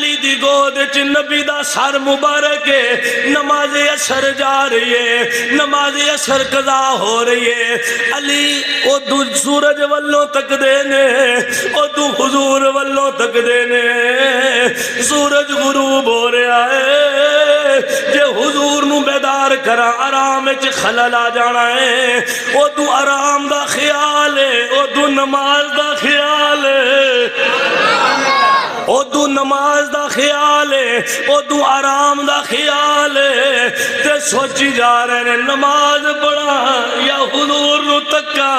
علی دی گود وچ نبی دا سر مبارک ہے، نماز عصر جا رہی ہے، نماز عصر قضا ہو رہی ہے، علی ادو سورج والوں تک دینے، ادو حضور والوں تک دینے، سورج غروب ہو رہا ہے، جے حضور نو بیدار کرا آرام وچ خلل آ جانا ہے، ادو آرام دا خیال ہے، ادو نماز دا خیال ہے، ادو نماز دا خیال ہے، ادو آرام دا خیال ہے، تے سوچی جا رہے ہیں نماز پڑھا یا حضور نو تکا۔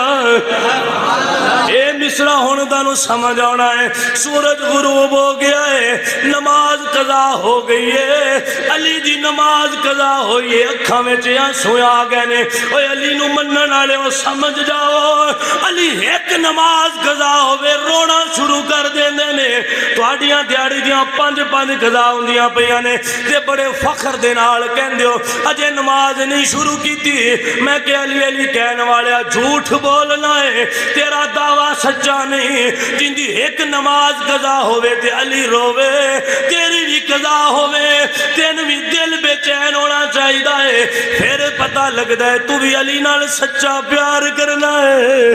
اے مصرع ہونے دانو سمجھ آنا ہے، سورج غروب ہو گیا ہے، نماز قضا ہو گئی ہے، علی دی نماز قضا ہوئی ہے، اکھاں میں آنسو آ گئے نے، اوے علی نو منن والے او سمجھ جاؤ، علی ایک نماز قضا ہوئے رونا شروع کر دیندے نے، تواڈیاں دیہڑی دیاں پانچ قضا ہوندیاں پیاں نے، تے بڑے فخر دے نال کہندے ہو اجے نماز نہیں شروع کیتی، میں کہ علی علی کہنے والے جھوٹ بولنا ہے، تیرا دعویٰ سچا نہیں، جن دی ایک نماز قضا ہوئے تے علی روے، تیری بھی قضا ہوئے تین بھی دل بے چین ہونا چاہیدہ ہے، پھر پتہ لگتا ہے تو بھی علی نال سچا پیار کرنا ہے۔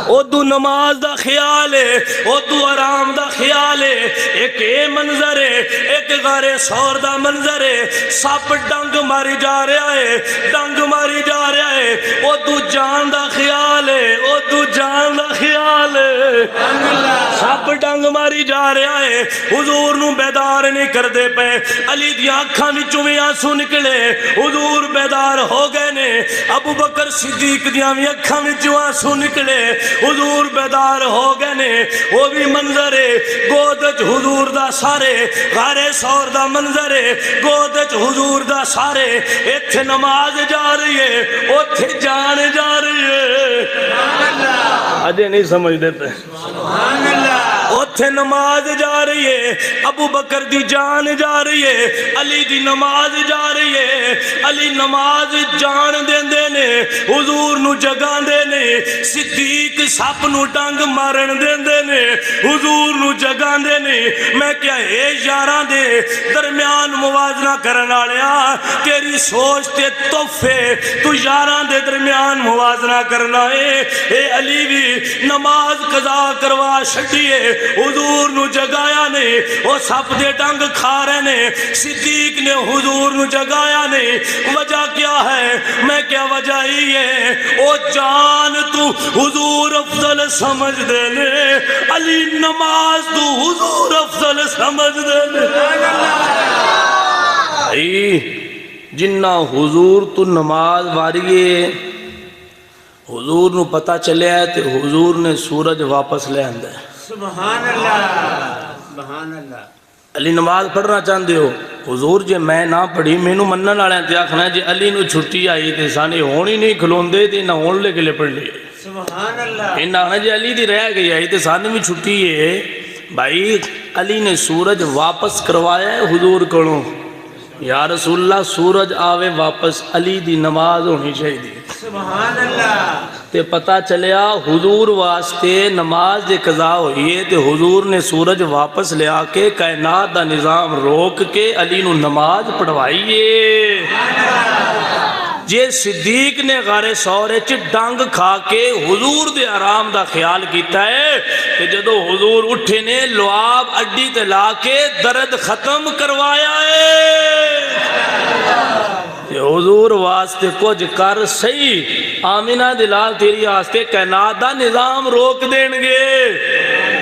او دو نماز دا خیال ہے، او دو آرام دا خیال ہے، ایک اے منظر ہے، ایک غار سور دا منظر ہے، سپ ڈنگ ماری جا رہا ہے، ڈنگ ماری جا رہا ہے، او دو جان دا خیال ہے، او دو جان دا خیال ہے، سپ ڈنگ ماری جا رہا ہے، حضور نو بیدار نہیں کر دے پے، علی دی آنکھاں وچوں وی آنسو نکلے، حضور بیدار ہو گئے نے، ابو بکر صدیق دیاں وی آنکھاں وچوں آنسو نکلے، حضور بیدار ہو گئے نے، وہ بھی منظر ہے، گودج حضور دا سارے، غار سور دا منظر ہے، گودج حضور دا سارے، ایتھے نماز جا رہی ہے، اوتھے جان جا رہی ہے، اجے نہیں سمجھ دیتے، اوتھے نماز جا رہی ہے، ابو بکر دی جان جا رہی ہے، علی دی نماز جا رہی ہے، علی نماز جان دیندے نے، حضور نو جگان دے نے، صدیق سپ نو ڈنگ مارن دیندے نے، حضور نو جگان دے نے، میں کیا اے یاراں دے درمیان موازنہ کرنا لیا، تیری سوچ تے تحفے تو یاراں دے درمیان موازنہ کرنا ہے، اے علی بھی نماز قضا کروا چھڈیے، حضور نو جگایا نے، وہ سپ دے ڈنگ کھا رہے نے، صدیق نے حضور نو جگایا نے، وجہ کیا ہے؟ میں کیا وجہ ہی ہے، او جان تو حضور افضل سمجھ دینے، علی نماز تو حضور افضل سمجھ دینے، جنہ حضور تو نماز واریے، حضور نو پتہ چلے ہے تے حضور نے سورج واپس لے آندے، سبحان اللہ، سبحان اللہ، علی نماز پڑھنا چاہندے ہو، حضور جے میں نہ پڑھی مینوں منن والے تے آکھنا ہے جے علی نو چھٹی آئی تے سانے ہونی نہیں کھلوندے تے نہ ہون لے کے لے پڑھ لئے، سبحان اللہ، انہاں آکھنا جے علی دی رہ گئی آئی تے سانے بھی چھٹی ہے، بھائی علی نے سورج واپس کروایا ہے حضور کڑوں، یا رسول اللہ سورج آوے واپس علی دی نماز ہونی چاہیے، سبحان اللہ، تے پتہ چلیا حضور واسطے نماز دے قضا ہوئیے تے حضور نے سورج واپس لے آکے کائنات دا نظام روک کے علی نو نماز پڑھوائیے، جے صدیق نے غار سورے چ ڈنگ کھا کے حضور دے آرام دا خیال کیتا ہے کہ جدو حضور اٹھے نے لعاب اڈی تے لا کے درد ختم کروایا ہے، حضور واسطے کچھ کر صحیح، آمینہ دلال تیری واسطے کائنات دا نظام روک دین گے،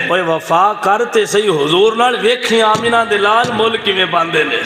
اوہ وفا کرتے صحیح حضور نال ویکھیں آمینہ دلال ملک میں باندھے نے،